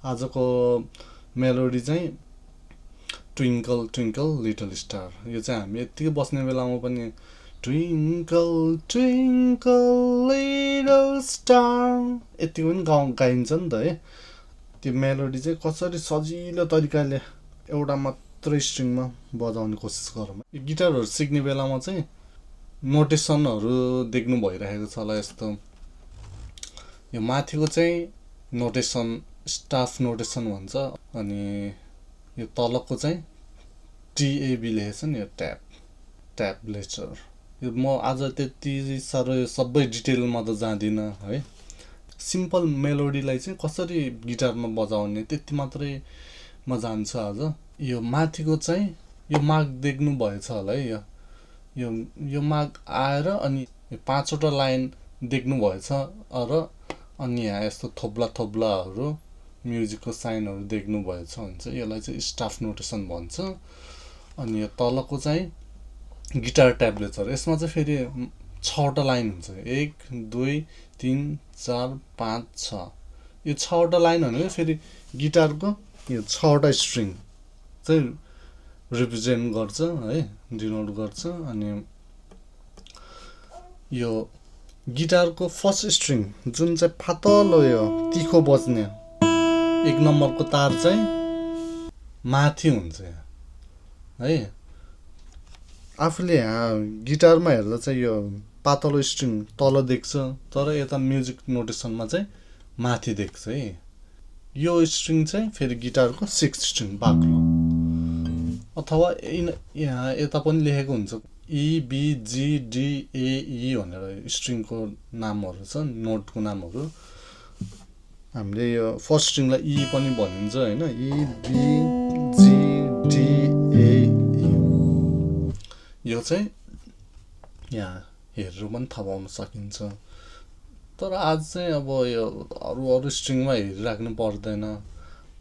आजको मेलोडी चाहिँ twinkle twinkle little star. यो चाहिँ हामी यत्तिकै बस्ने बेलामा पनि ट्विङ्कल ट्विङ्कल लिटल स्टार यत्तिको पनि गाइन्छ नि त है। त्यो मेलोडी चाहिँ कसरी सजिलो तरिकाले एउटा मात्रै स्ट्रिङमा बजाउने कोसिस गरौँ। यो गिटारहरू सिक्ने बेलामा चाहिँ नोटेसनहरू देख्नु भइरहेको छ होला। यस्तो यो माथिको चाहिँ नोटेसन स्टाफ नोटेसन भन्छ, अनि यो तलको चाहिँ टिएबी लेखेको छ नि, यो ट्याब्लेचर। यो म आज त्यति साह्रो यो सबै डिटेलमा त जाँदिनँ है। सिम्पल मेलोडीलाई चाहिँ कसरी गिटारमा बजाउने त्यति मात्रै म जान्छु आज। यो माथिको चाहिँ यो माग देख्नु भएछ होला है। यो माग आएर अनि 5वटा लाइन देख्नु भएछ र अनि यहाँ यस्तो थोप्ला थोप्लाहरू म्युजिकको साइनहरू देख्नु भएछ भने चाहिँ यसलाई चाहिँ स्टाफ नोटेसन भन्छ। अनि यो तलको चाहिँ गिटार ट्याब्लेचर। यसमा चाहिँ फेरि 6वटा लाइन हुन्छ, 1 2 3 4 5 6। यो 6वटा लाइन भनेको फेरि गिटारको यो 6वटा स्ट्रिङ चाहिँ रिप्रेजेन्ट गर्छ है, डिनोट गर्छ। अनि यो गिटारको फर्स्ट स्ट्रिङ जुन चाहिँ फातलो यो तिखो बज्ने 1 नम्बरको तार चाहिँ माथि हुन्छ है। आफूले यहाँ गिटारमा हेर्दा चाहिँ यो पातलो स्ट्रिङ तल देख्छ, तर यता म्युजिक नोटेसनमा चाहिँ माथि देख्छ है। यो स्ट्रिङ चाहिँ फेरि गिटारको 6th स्ट्रिङ बाक्लो, अथवा यहाँ यता पनि लेखेको हुन्छ EBGDAE भनेर स्ट्रिङको नामहरू छ, नोटको नामहरू। हामीले यो फर्स्ट स्ट्रिङलाई E पनि भनिन्छ होइन, EBGDAE। यो चाहिँ यहाँ हेरेर पनि थाहा पाउन सकिन्छ। तर आज चाहिँ अब यो अरू स्ट्रिङमा हेरिराख्नु पर्दैन।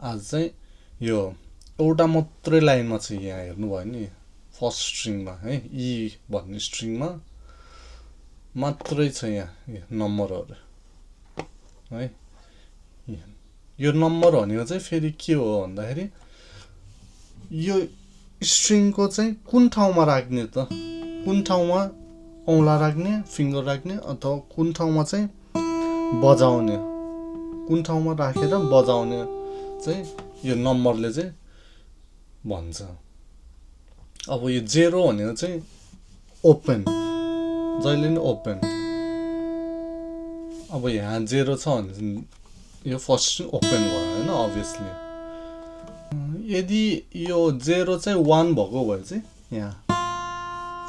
आज चाहिँ यो एउटा मात्रै लाइनमा चाहिँ यहाँ हेर्नुभयो नि, फर्स्ट स्ट्रिङमा है, E भन्ने स्ट्रिङमा मात्रै छ यहाँ नम्बरहरू है। यो नम्बर भनेको चाहिँ फेरि के हो भन्दाखेरि यो स्ट्रिङको चाहिँ कुन ठाउँमा राख्ने त, कुन ठाउँमा औँला राख्ने, फिङ्गर राख्ने, अथवा कुन ठाउँमा चाहिँ बजाउने, कुन ठाउँमा राखेर बजाउने चाहिँ यो नम्बरले चाहिँ भन्छ। अब यो 0 भनेको चाहिँ ओपन, जहिले नि ओपन। अब यहाँ 0 छ भने यो फर्स्ट स्ट्रिङ ओपन भयो होइन, अभियसली। यदि यो 0 चाहिँ 1 भएको भए चाहिँ यहाँ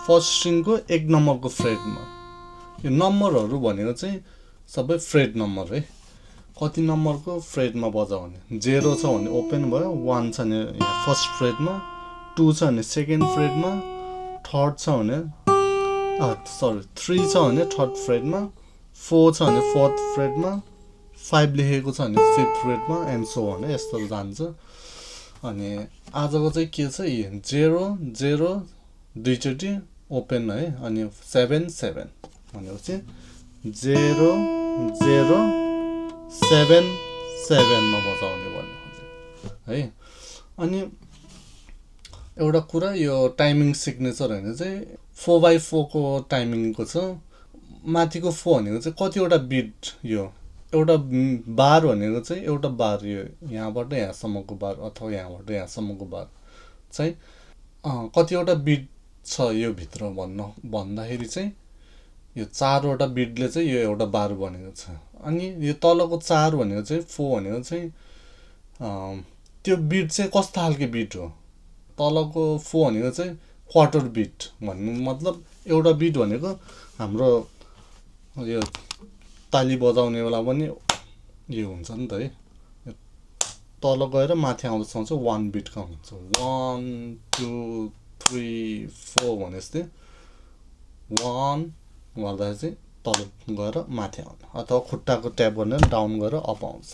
फर्स्ट स्ट्रिङको 1 नम्बरको फ्रेडमा, यो नम्बरहरू भनेको चाहिँ सबै फ्रेड नम्बर है, कति नम्बरको फ्रेडमा बजाउने। 0 छ भने ओपन भयो, 1 छ भने यहाँ फर्स्ट फ्रेडमा, 2 छ भने सेकेन्ड फ्रेडमा, 3 छ भने 3 छ भने 3rd फ्रेडमा, 4 छ भने 4th फ्रेडमा, 5 लेखेको छ भने 5th फ्रेडमा, एन्ड सो on यस्तो जान्छ। अनि आजको चाहिँ के छ, 0 0 दुईचोटि ओपन है, अनि 7 7 भनेपछि 0 0 7 7 मा बजाउने भन्ने है। अनि एउटा कुरा यो टाइमिङ सिग्नेचर होइन चाहिँ 4/4 को टाइमिङको छ। माथिको 4 भनेको चाहिँ कतिवटा बिट, यो एउटा बार भनेको चाहिँ एउटा बार, यो यहाँबाट यहाँसम्मको बार अथवा यहाँबाट यहाँसम्मको बार चाहिँ कतिवटा बिट छ यो भित्र भन्दाखेरि चाहिँ यो 4वटा बिटले चाहिँ यो एउटा बार बनेको छ। अनि यो तलको 4 भनेको चाहिँ 4 भनेको चाहिँ त्यो बिट चाहिँ कस्तो खालको बिट हो, तलको 4 भनेको चाहिँ क्वार्टर बिट भन्नु मतलब एउटा बिट भनेको हाम्रो यो ताली बजाउने बेला पनि यो हुन्छ नि त है, तल गएर माथि आउँदासम्म चाहिँ 1 बिट काउन्ट हुन्छ, 1 2 3 4 भनेपछि 1 गर्दा चाहिँ तल गएर माथि आउने, अथवा खुट्टाको ट्याप गरेर डाउन गरेर अप आउँछ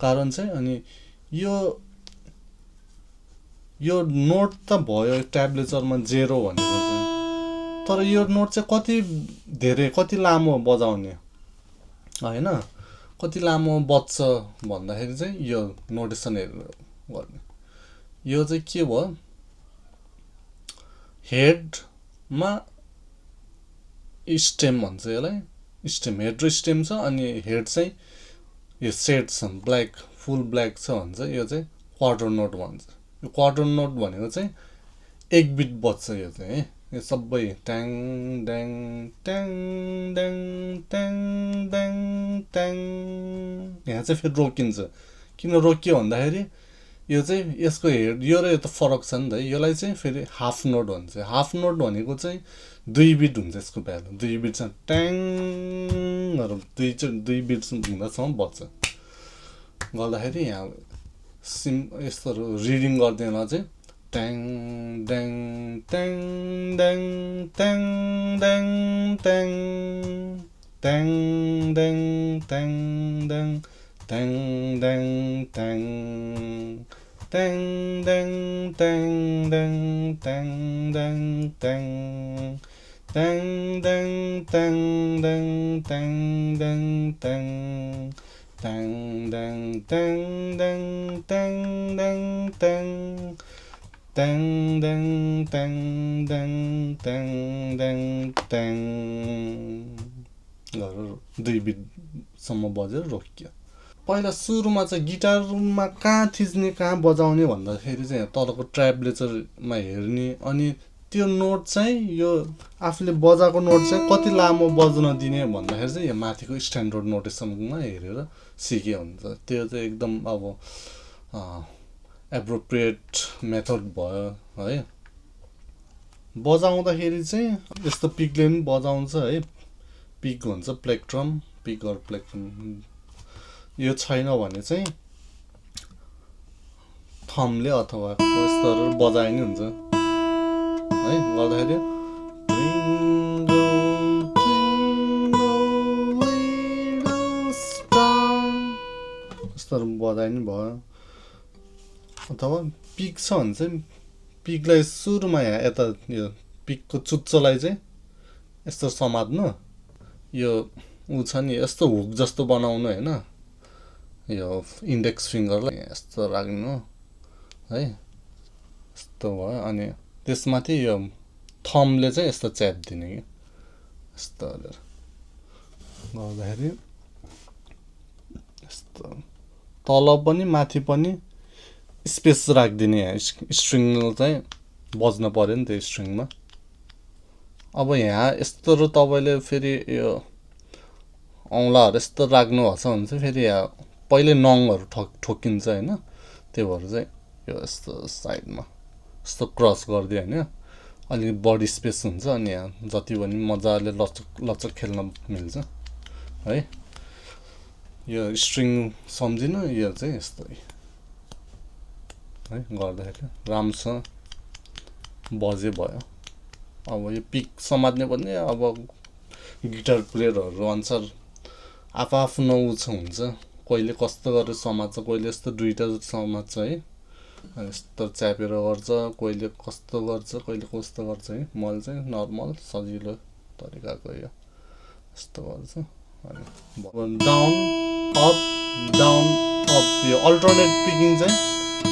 कारण चाहिँ। अनि यो नोट त भयो ट्याब्लेचरमा 0 भनेको चाहिँ, तर यो नोट चाहिँ कति लामो बजाउने होइन, कति लामो बज्छ भन्दाखेरि चाहिँ यो नोटेसन हेरेर गर्ने यो चाहिँ के भयो हेडमा स्टेम भन्छ यसलाई स्टेम हेड र स्टेम छ अनि हेड चाहिँ यो सेट छ ब्ल्याक फुल ब्ल्याक छ भन्छ यो चाहिँ क्वार्टर नोट भन्छ यो क्वार्टर नोट भनेको चाहिँ एक बिट बज्छ यो चाहिँ है यो सबै ट्याङ ड्याङ ट्याङ ड्याङ ट्याङ ड्याङ ट्याङ यहाँ चाहिँ फेरि रोकिन्छ किन रोकियो भन्दाखेरि यो चाहिँ यसको हेड यो र यो त फरक छ नि त यसलाई चाहिँ फेरि हाफ नोट भन्छ हाफ नोट भनेको चाहिँ 2 बिट हुन्छ यसको भ्यालु 2 बिट चाहिँ ट्याङहरू 2 बिट हुँदासम्म बज्छ गर्दाखेरि यहाँ यस्तोहरू रिडिङ गर्दैन चाहिँ ट्याङ ड्याङ ट्याङ ड्याङ ट्याङ ड्याङ ट्याङ ट्याङ ड्याङ ट्याङ ड्याङ ट्याङ ड्याङ ट्याङ ट्याङ ड्याङ ट्याङ ड्याङ ट्याङ ड्याङ ट्याङ ट्याङ ड्याङ ट्याङ ड्याङ ट्याङ ड्याङ ट्याङ ट्याङ ड्याङ ट्याङ ड्याङ ट्याङ ड्याङ ट्याङ ट्याङ ड्याङ ट्याङ ड्याङ ट्याङ ड्याङ ट्याङ 2 बिटसम्म बजेर रोकियो पहिला सुरुमा चाहिँ गिटारमा कहाँ थिच्ने कहाँ बजाउने भन्दाखेरि चाहिँ तलको ट्र्याबलेचरमा हेर्ने अनि त्यो नोट चाहिँ यो आफूले बजाएको नोट चाहिँ कति लामो बज्न दिने भन्दाखेरि चाहिँ यो माथिको स्ट्यान्डर्ड नोटेसनमा हेरेर सिके हुन्छ त्यो चाहिँ एकदम अब एप्रोप्रिएट मेथड भयो है बजाउँदाखेरि चाहिँ यस्तो पिकले पनि बजाउँछ है पिक हुन्छ प्लेक्ट्रम पिक अर प्लेक्ट्रम यो छैन भने चाहिँ थम्बले अथवा यस्तोहरू बजाइ नै हुन्छ है गर्दाखेरि यस्तोहरू बजाइ नै भयो अथवा पिक छ भने चाहिँ पिकलाई सुरुमा यहाँ यता यो पिकको चुच्चोलाई चाहिँ यस्तो समात्नु यो ऊ छ नि यस्तो हुक जस्तो बनाउनु होइन यो इन्डेक्स फिङ्गरलाई यस्तो राख्नु है यस्तो भयो अनि त्यसमाथि यो थम्बले चाहिँ यस्तो च्याप दिने कि यस्तो गर्दाखेरि यस्तो तल पनि माथि पनि स्पेस राखिदिने यहाँ स्ट्रिङ चाहिँ बज्न पर्यो नि त्यो स्ट्रिङमा अब यहाँ यस्तो र तपाईँले फेरि यो औँलाहरू यस्तो राख्नुभएको छ भने चाहिँ फेरि यहाँ पहिले नङहरू ठोकिन्छ होइन त्यो भएर चाहिँ यो यस्तो साइडमा यस्तो क्रस गरिदियो होइन अलिक बडी स्पेस हुन्छ अनि यहाँ जति पनि मजाले लचक खेल्न मिल्छ है यो स्ट्रिङ सम्झिनु यो चाहिँ यस्तै है गर्दाखेरि राम्रोसँग बजे भयो अब यो पिक समात्ने पनि अब गिटार प्लेयरहरू अनुसार आफ्नो हुन्छ कहिले कस्तो गरेर समात्छ कहिले यस्तो दुईटा समात्छ है यस्तो च्यापेर गर्छ कहिले कस्तो गर्छ कहिले कस्तो गर्छ है मैले चाहिँ नर्मल सजिलो तरिकाको यो यस्तो गर्छ अनि डाउन अप यो अल्टरनेट पिकिङ चाहिँ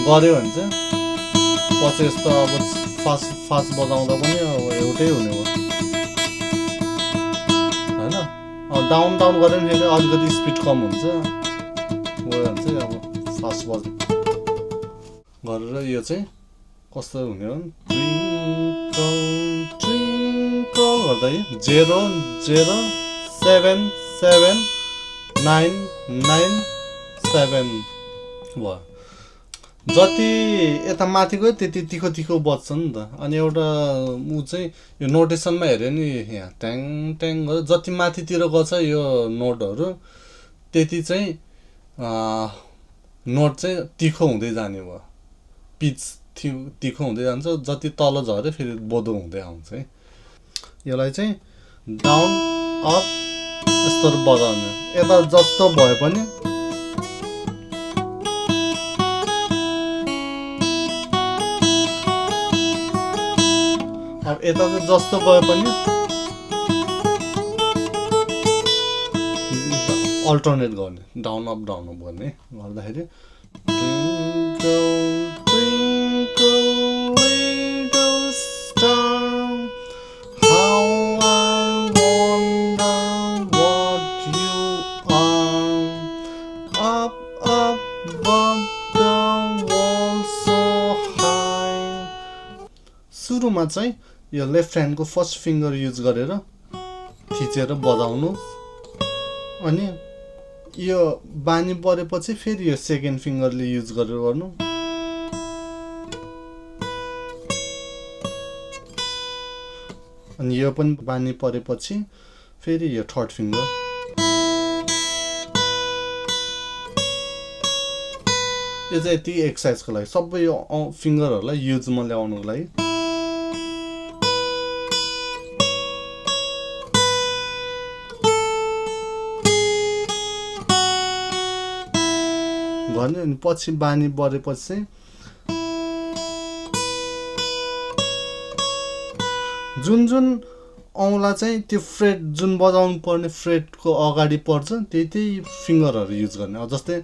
गऱ्यो भने चाहिँ पछि यस्तो अब फास्ट बजाउँदा पनि अब एउटै हुने हो होइन डाउन गऱ्यो भने फेरि अलिकति स्पिड कम हुन्छ गयो भने चाहिँ अब फास्ट बज गरेर यो चाहिँ कस्तो हुने हो ट्विङ्कल गर्दा 0 0 7 7 9 9 7 भयो जति यता माथि गयो त्यति तिखो बज्छ नि त अनि एउटा ऊ चाहिँ यो नोटेसनमा हेऱ्यो नि यहाँ ट्याङ ट्याङ गरेर जति माथितिर गछ यो नोटहरू त्यति चाहिँ नोट चाहिँ तिखो हुँदै जाने भयो पिच तिखो हुँदै जान्छ जति तल झऱ्यो फेरि बोधो हुँदै आउँछ है यसलाई चाहिँ डाउन अप यस्तोहरू बजाउने यता जस्तो भए पनि अब यता चाहिँ जस्तो गए पनि अल्टरनेट गर्ने डाउन अप गर्ने गर्दाखेरि twinkle twinkle little star how I wonder what you are up above the world so high। सुरुमा चाहिँ यो लेफ्ट ह्यान्डको फर्स्ट फिङ्गर युज गरेर थिचेर बजाउनु, अनि यो बानी परेपछि फेरि यो सेकेन्ड फिङ्गरले युज गरेर गर्नु, अनि यो पनि बानी परेपछि फेरि यो थर्ड फिङ्गर। यो चाहिँ यति एक्सर्साइजको लागि सबै यो फिङ्गरहरूलाई युजमा ल्याउनुको लागि। भन्यो अनि पछि बानी बढेपछि चाहिँ जुन जुन औँला चाहिँ त्यो फ्रेट जुन बजाउनु पर्ने फ्रेटको अगाडि पर्छ त्यही फिङ्गरहरू युज गर्ने। जस्तै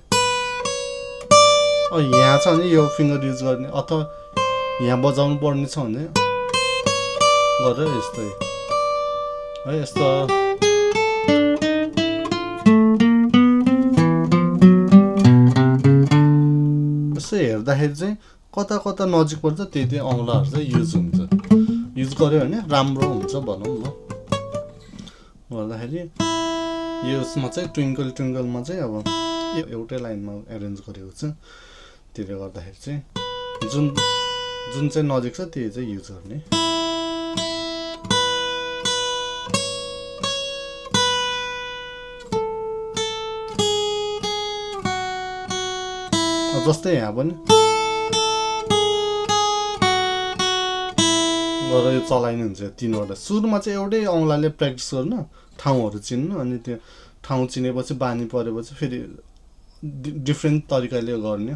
यहाँ छ भने यो फिङ्गर युज गर्ने, अथवा यहाँ बजाउनु पर्ने छ भने गरेर यस्तै है यस्तो। यसो हेर्दाखेरि चाहिँ कता कता नजिक पर्छ त्यही औँलाहरू चाहिँ युज हुन्छ, युज गर्यो भने राम्रो हुन्छ भनौँ न। गर्दाखेरि यसमा चाहिँ ट्विङ्कल ट्विङ्कलमा चाहिँ अब यो एउटै लाइनमा एरेन्ज गरेको छ, त्यसले गर्दाखेरि चाहिँ जुन चाहिँ नजिक छ त्यही चाहिँ युज गर्ने। जस्तै यहाँ पनि गरेर यो चलाइनुहुन्छ तीनवटा। सुरुमा चाहिँ एउटै औँलाले प्र्याक्टिस गर्नु, ठाउँहरू चिन्नु, अनि त्यो ठाउँ चिनेपछि बानी परेपछि फेरि डिफ्रेन्ट तरिकाले गर्ने।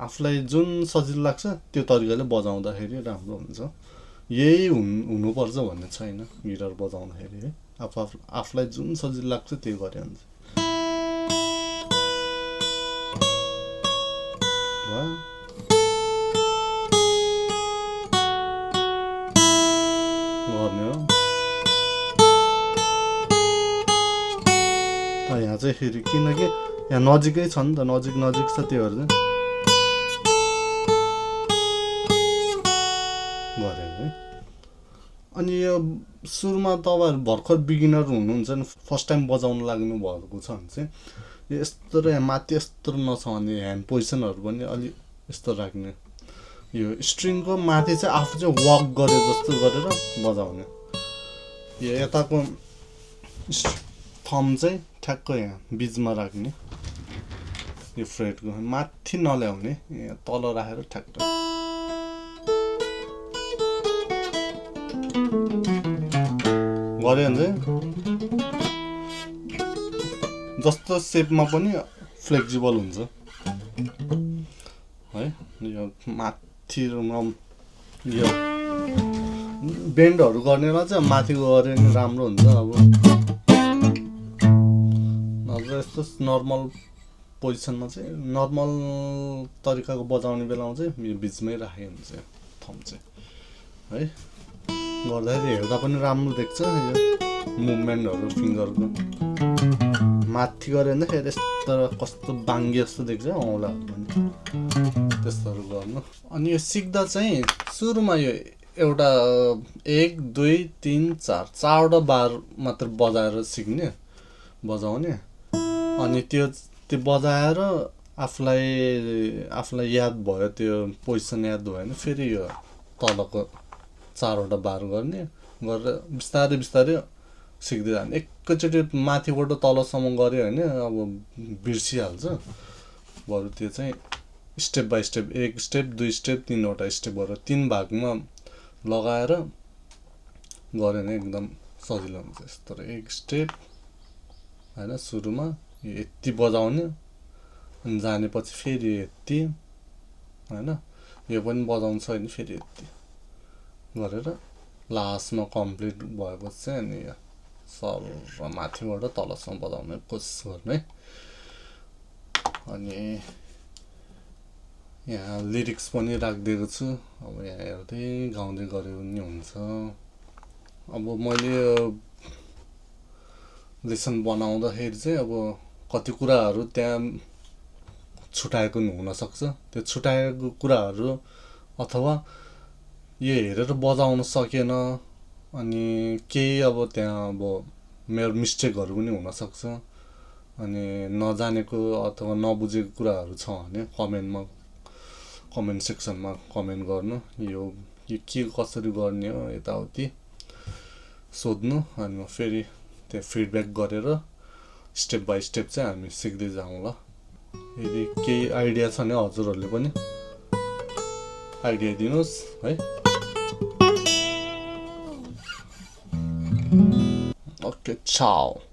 आफूलाई जुन सजिलो लाग्छ त्यो तरिकाले बजाउँदाखेरि राम्रो हुन्छ। यही हुनुपर्छ भन्ने छैन गिटार बजाउँदाखेरि है, आफूलाई जुन सजिलो लाग्छ त्यो गरे हुन्छ। यहाँ चाहिँ फेरि किनकि यहाँ नजिकै छ नि त, नजिक छ त्योहरू चाहिँ गरे है। अनि यो सुरुमा तपाईँहरू भर्खर बिगिनर हुनुहुन्छ नि, फर्स्ट टाइम बजाउनु लाग्नु भएको छ भने चाहिँ यस्तो र यहाँ माथि यस्तो नछ भने ह्यान्ड पोजिसनहरू पनि अलि यस्तो राख्ने। यो स्ट्रिङको माथि चाहिँ आफू चाहिँ वक गरे जस्तो गरेर बजाउने। यो यताको थम चाहिँ ठ्याक्क यहाँ बिचमा राख्ने, यो फ्रेटको माथि नल्याउने, यहाँ तल राखेर ठ्याक्क गऱ्यो भने जस्तो सेपमा पनि फ्लेक्सिबल हुन्छ है। यो माथि यो बेन्डहरू गर्नेलाई चाहिँ माथि गऱ्यो भने राम्रो हुन्छ। अब नत्र यस्तो नर्मल पोजिसनमा चाहिँ नर्मल तरिकाको बजाउने बेलामा चाहिँ यो बिचमै राखेको हुन्छ थम चाहिँ है। गर्दाखेरि हेर्दा पनि राम्रो देख्छ यो मुभमेन्टहरू फिङ्गरको। माथि गऱ्यो भने फेरि यस्तो कस्तो बाङ्गे जस्तो देख्छ औँलाहरू पनि, त्यस्तोहरू गर्नु। अनि यो सिक्दा चाहिँ सुरुमा यो एउटा 1 2 3 4 चारवटा बार मात्र बजाएर बजाउने। अनि त्यो बजाएर आफूलाई याद भयो, त्यो पोजिसन याद भयो भने फेरि यो तलको 4वटा बार गरेर बिस्तारै सिक्दै जाने। एकैचोटि माथिबाट तलसम्म गऱ्यो भने अब बिर्सिहाल्छ। बरु त्यो चाहिँ step by step, 1 step 2 step 3वटा स्टेप गरेर 3 भागमा लगाएर गऱ्यो भने एकदम सजिलो हुन्छ। यस्तो 1 स्टेप होइन, सुरुमा यति बजाउने, अनि जानेपछि फेरि यति होइन, यो पनि बजाउनु छ भने फेरि यति गरेर लास्टमा कम्प्लिट भएपछि चाहिँ अनि सर माथिबाट तलसम्म बजाउने कोसिस गर्नु है। अनि यहाँ लिरिक्स पनि राखिदिएको छु, अब यहाँ हेर्दै गाउँदै गरे पनि हुन्छ। अब मैले लेसन बनाउँदाखेरि चाहिँ अब कति कुराहरू त्यहाँ छुटाएको हुनसक्छ, त्यो छुटाएको कुराहरू अथवा यो हेरेर बजाउन सकेन, अनि केही अब त्यहाँ अब मेरो मिस्टेकहरू पनि हुनसक्छ। अनि नजानेको अथवा नबुझेको कुराहरू छ भने कमेन्ट सेक्सनमा कमेन्ट गर्नु, यो के कसरी गर्ने हो यताउति सोध्नु, अनि म फेरि त्यो फिडब्याक गरेर स्टेप बाई स्टेप चाहिँ हामी सिक्दै जाउँला। यदि केही आइडिया छ भने हजुरहरूले पनि आइडिया दिनुहोस् है। ओके, चाओ।